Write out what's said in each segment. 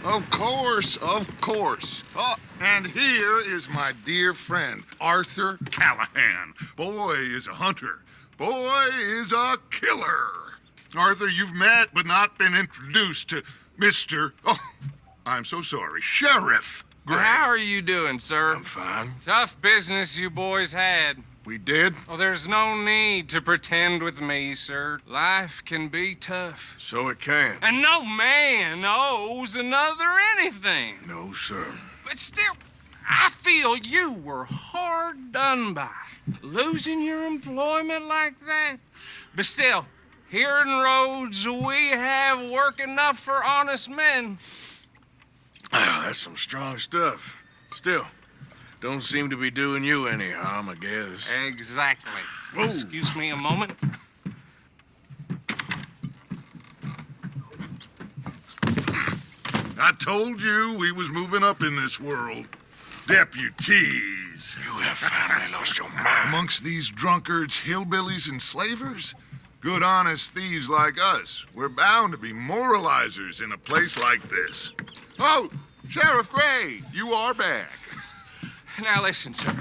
Of course, of course. Oh, and here is my dear friend, Arthur Callahan. Boy is a hunter. Boy is a killer. Arthur, you've met but not been introduced to Mr. Oh, I'm so sorry, Sheriff Gray. How are you doing, sir? I'm fine. Tough business you boys had. We did? Oh, there's no need to pretend with me, sir. Life can be tough. So it can. And no man owes another anything. No, sir. But still, I feel you were hard done by. Losing your employment like that. But still, here in Rhodes, we have work enough for honest men. Oh, that's some strong stuff. Still, don't seem to be doing you any harm, I guess. Exactly. Whoa. Excuse me a moment. I told you we was moving up in this world. Deputies. You have finally lost your mind. Amongst these drunkards, hillbillies, and slavers? Good honest thieves like us. We're bound to be moralizers in a place like this. Oh, Sheriff Gray, you are back. Now listen, sir.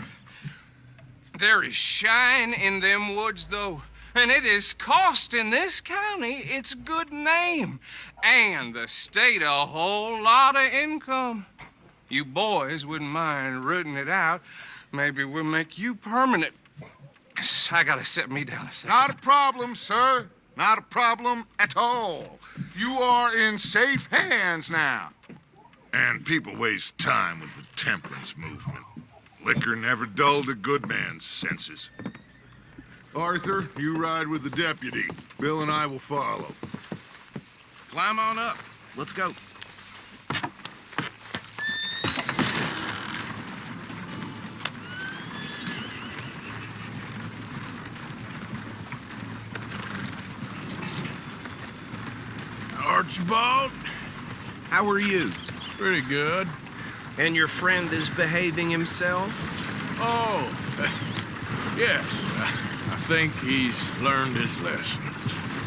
There is shine in them woods, though, and it is costing this county its good name and the state a whole lot of income. You boys wouldn't mind rooting it out. Maybe we'll make you permanent. I gotta set me down a second. Not a problem, sir. Not a problem at all. You are in safe hands now. And people waste time with the temperance movement. Liquor never dulled a good man's senses. Arthur, you ride with the deputy. Bill and I will follow. Climb on up. Let's go. Archibald? How are you? Pretty good. And your friend is behaving himself? Oh, yes. I think he's learned his lesson.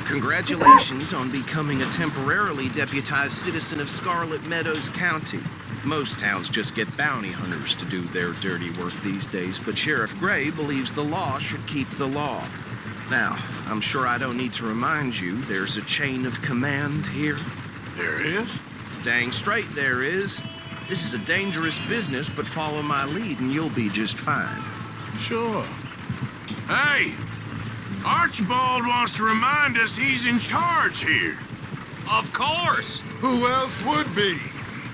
Congratulations on becoming a temporarily deputized citizen of Scarlet Meadows County. Most towns just get bounty hunters to do their dirty work these days, but Sheriff Gray believes the law should keep the law. Now, I'm sure I don't need to remind you there's a chain of command here. There is? Dang straight there is. This is a dangerous business, but follow my lead and you'll be just fine. Sure. Hey! Archibald wants to remind us he's in charge here. Of course. Who else would be?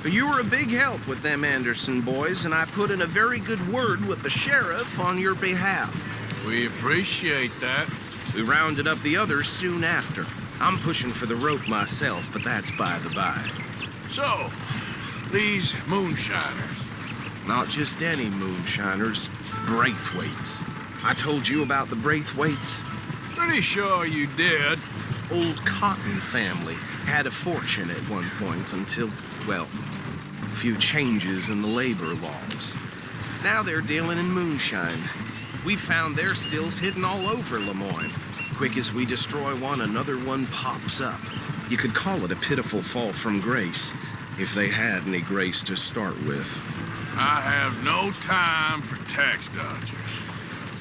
You were a big help with them Anderson boys, and I put in a very good word with the sheriff on your behalf. We appreciate that. We rounded up the others soon after. I'm pushing for the rope myself, but that's by the by. So, these moonshiners. Not just any moonshiners, Braithwaites. I told you about the Braithwaites? Pretty sure you did. Old Cotton family had a fortune at one point until, well, a few changes in the labor laws. Now they're dealing in moonshine. We found their stills hidden all over Lemoyne. Quick as we destroy one, another one pops up. You could call it a pitiful fall from grace, if they had any grace to start with. I have no time for tax dodgers.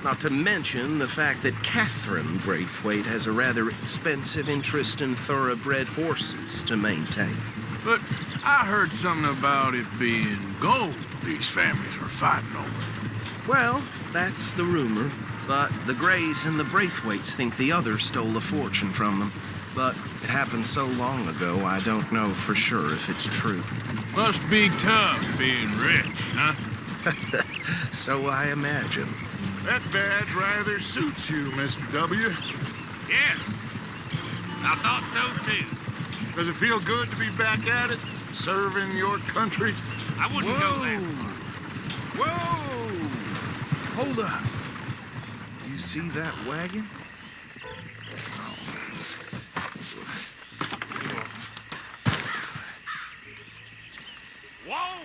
Not to mention the fact that Catherine Braithwaite has a rather expensive interest in thoroughbred horses to maintain. But I heard something about it being gold these families were fighting over. Well, that's the rumor. But the Grays and the Braithwaites think the others stole a fortune from them. But it happened so long ago, I don't know for sure if it's true. Must be tough being rich, huh? So I imagine. That badge rather suits you, Mr. W. Yes. I thought so, too. Does it feel good to be back at it? Serving your country? I wouldn't go there. Whoa! Hold up. You see that wagon? Whoa!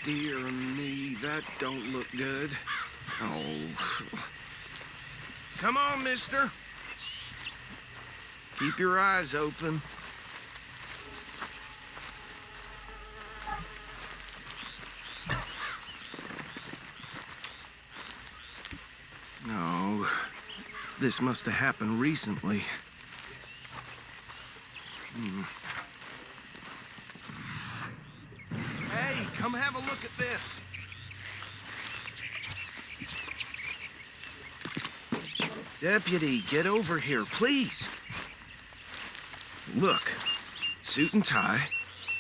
Dear me, that don't look good. Oh. Come on, mister. Keep your eyes open. No, this must have happened recently. Hey, come have a look at this. Deputy, get over here, please. Look, suit and tie,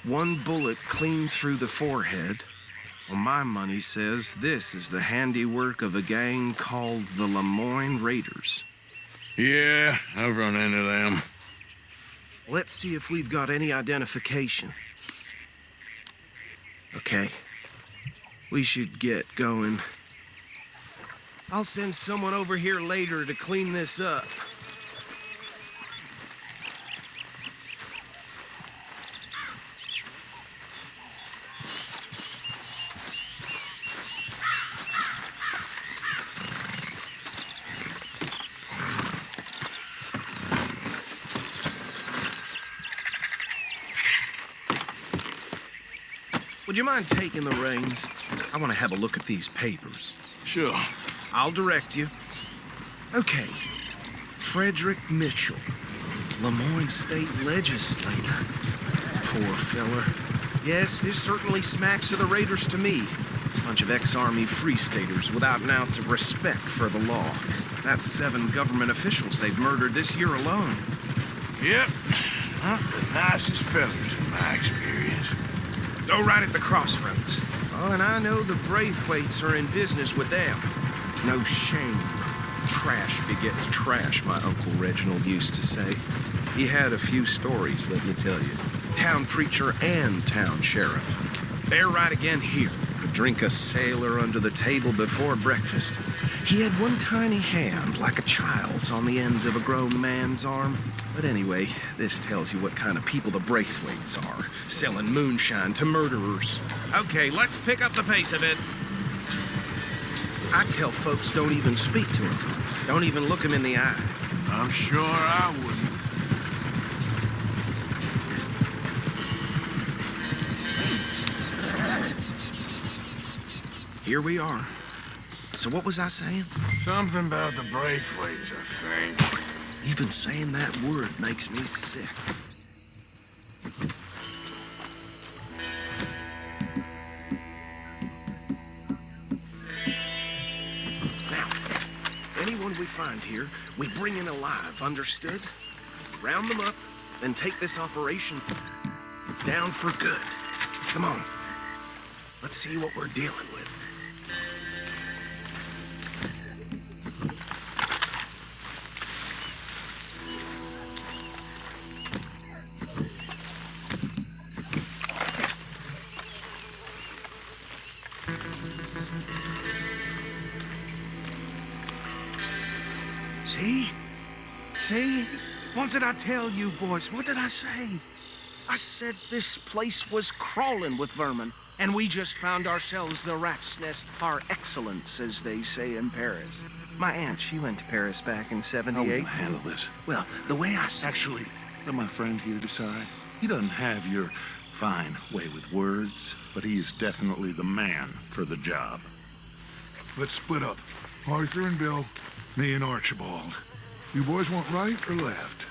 one bullet clean through the forehead. Well, my money says this is the handiwork of a gang called the Lemoyne Raiders. Yeah, I've run into them. Let's see if we've got any identification. Okay. We should get going. I'll send someone over here later to clean this up. Would you mind taking the reins? I want to have a look at these papers. Sure. I'll direct you. Okay. Frederick Mitchell, Lemoyne State Legislator. Poor fella. Yes, this certainly smacks of the Raiders to me. Bunch of ex-Army Free Staters without an ounce of respect for the law. That's 7 government officials they've murdered this year alone. Yep. Not the nicest fellas in my experience. Go right at the crossroads. Oh, and I know the Braithwaites are in business with them. No shame. Trash begets trash, my Uncle Reginald used to say. He had a few stories, let me tell you. Town preacher and town sheriff. They're right again here. Could drink a sailor under the table before breakfast. He had one tiny hand, like a child's, on the end of a grown man's arm. But anyway, this tells you what kind of people the Braithwaites are. Selling moonshine to murderers. Okay, let's pick up the pace a bit. I tell folks don't even speak to them. Don't even look them in the eye. I'm sure I wouldn't. Here we are. So what was I saying? Something about the Braithwaites, I think. Even saying that word makes me sick. Now, anyone we find here, we bring in alive, understood? Round them up, then take this operation down for good. Come on. Let's see what we're dealing with. See? See? What did I tell you, boys? What did I say? I said this place was crawling with vermin, and we just found ourselves the rat's nest par excellence, as they say in Paris. My aunt, she went to Paris back in How '78. will I handle this? Well, the way I see Actually, let my friend here decide. He doesn't have your fine way with words, but he is definitely the man for the job. Let's split up. Arthur and Bill, me and Archibald. You boys want right or left?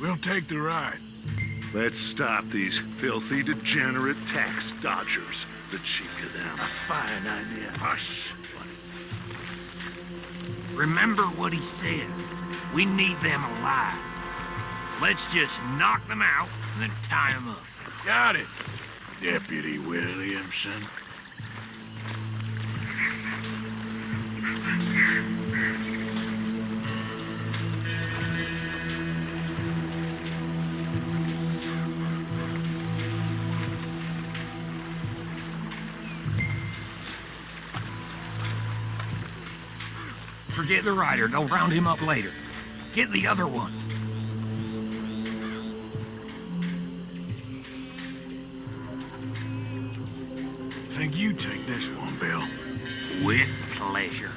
We'll take the ride. Let's stop these filthy, degenerate tax dodgers. The cheek of them. A fine idea. Hush. Remember what he said. We need them alive. Let's just knock them out and then tie them up. Got it, Deputy Williamson. Forget the rider. They'll round him up later. Get the other one. Think you take this one, Bill. With pleasure.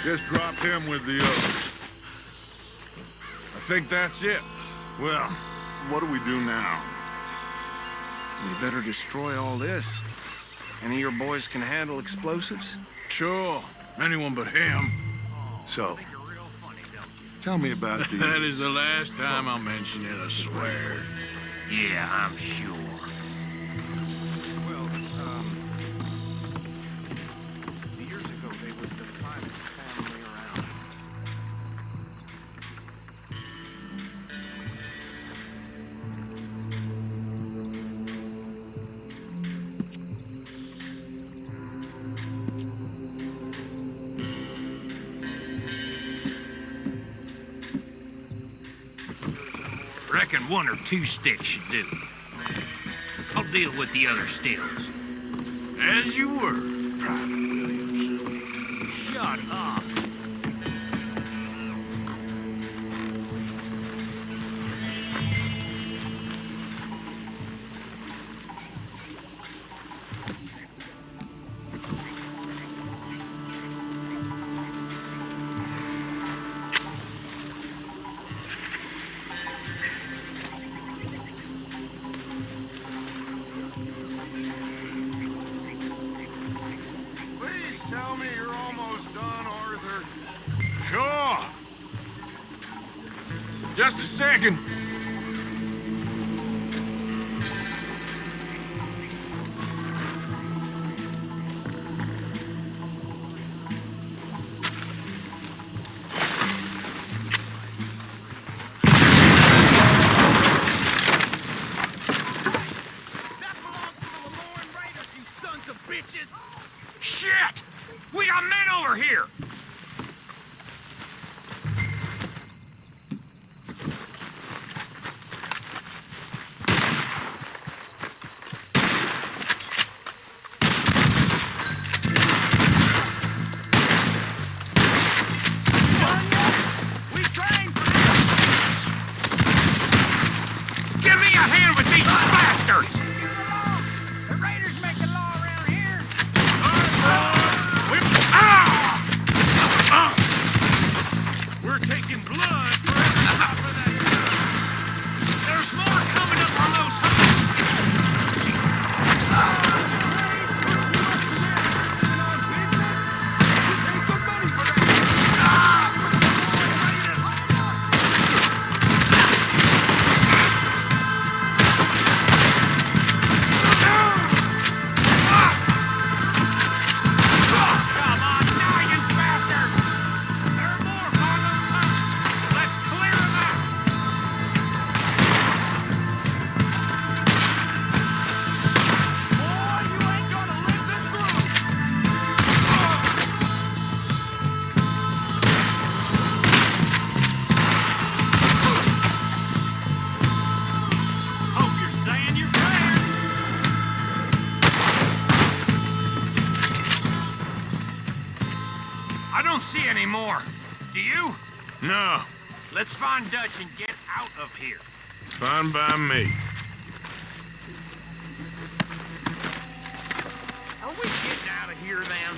Just drop him with the others. I think that's it. Well, what do we do now? We better destroy all this. Any of your boys can handle explosives? Sure. Anyone but him. So, tell me about the... That is the last time I'll mention it, I swear. Yeah, I'm sure. Well, years ago they were the finest family around. Reckon 1 or 2 sticks should do. I'll deal with the other stills. As you were, Private Williams. Shut up. Please tell me you're almost done, Arthur. Sure. Just a second. Shit! We got men over here! We trained for this! Give me a hand with these bastards! The raiders make the law around here! We're taking blood for every drop of that blood. There's more coming up on those Come on now, you bastard! There are more on those huts. Let's clear them out. Boy, you ain't gonna live this through. Hope you're saying your prayers. I don't see any more. Do you? No. Let's find Dutch and get out of here. Fine by me. Are we getting out of here then?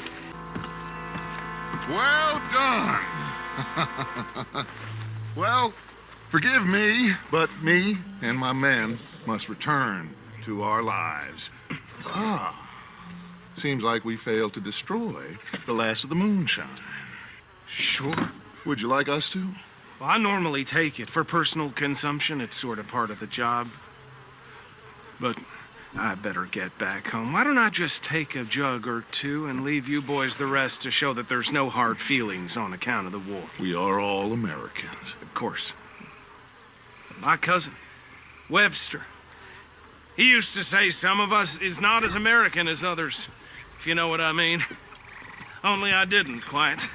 Well done. Well, forgive me, but me and my men must return to our lives. Seems like we failed to destroy the last of the moonshine. Sure. Would you like us to? Well, I normally take it. For personal consumption, it's sort of part of the job. But I better get back home. Why don't I just take a jug or two and leave you boys the rest to show that there's no hard feelings on account of the war? We are all Americans. Of course. My cousin, Webster, he used to say some of us is not as American as others, if you know what I mean. Only I didn't quite.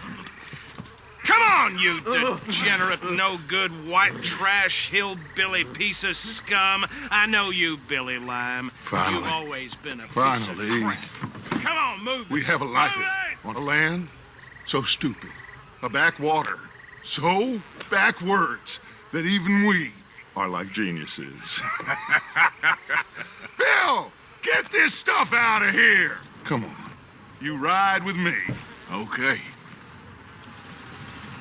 Come on, you degenerate, no-good, white trash, hillbilly piece of scum. I know you, Billy Lime. Finally. You've always been a piece Finally. of crap. Come on, move We it. have a life Move it. on a land so stupid, a backwater so backwards that even we are like geniuses. Bill, get this stuff out of here. Come on, you ride with me. Okay.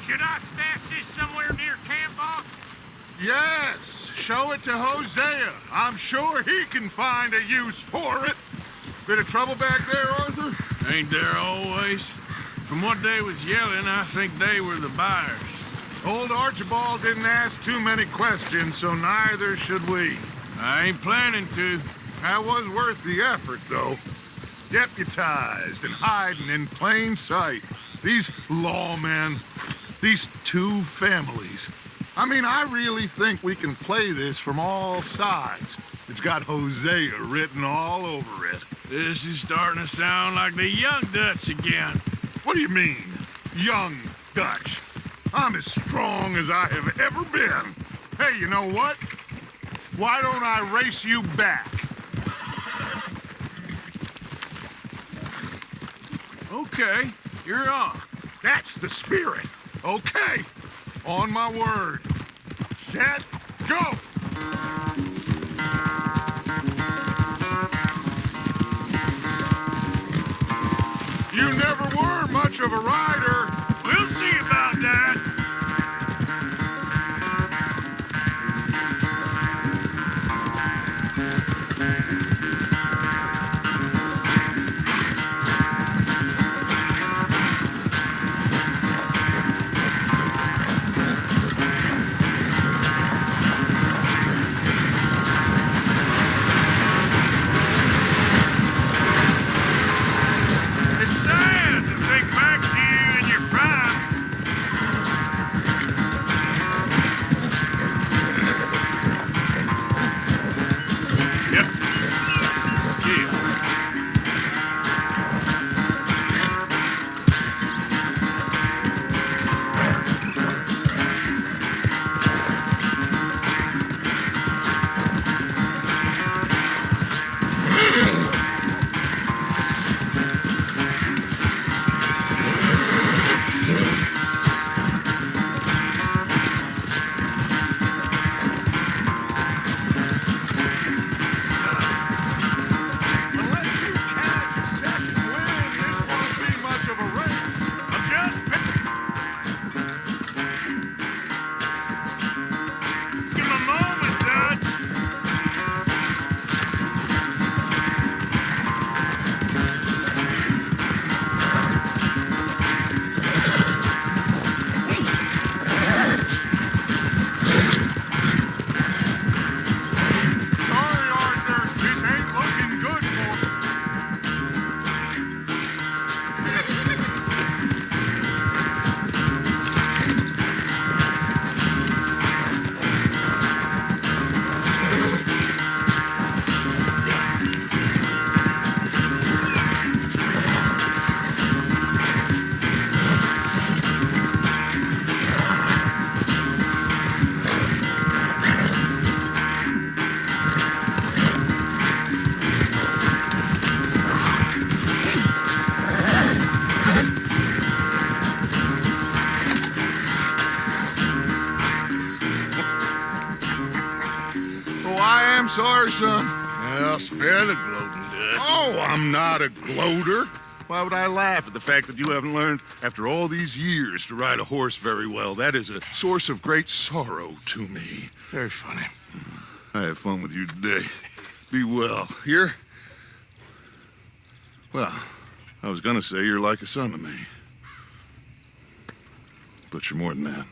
Should I stash this somewhere near camp, boss? Yes, show it to Hosea. I'm sure he can find a use for it. Bit of trouble back there, Arthur? Ain't there always? From what they was yelling, I think they were the buyers. Old Archibald didn't ask too many questions, so neither should we. I ain't planning to. That was worth the effort, though. Deputized and hiding in plain sight. These lawmen, these two families. I mean, I really think we can play this from all sides. It's got Hosea written all over it. This is starting to sound like the Young Dutch again. What do you mean, young Dutch? I'm as strong as I have ever been. Hey, you know what? Why don't I race you back? Okay, you're on. That's the spirit. Okay. On my word. Set, go! You never were much of a rider. We'll see about that. It's sad to think back to you in your prime. Yep. Yeah. Unless you catch a second wind, this won't be much of a race. I'm just picking. Give him a moment, Dutch. Sorry, Arthur. This ain't looking good for you. Oh, I am sorry, son. Well, spare the gloating, Dutch. Oh, I'm not a gloater. Why would I laugh at the fact that you haven't learned, after all these years, to ride a horse very well? That is a source of great sorrow to me. Very funny. I had fun with you today. Be well. Here? Well, I was gonna say you're like a son to me. But you're more than that.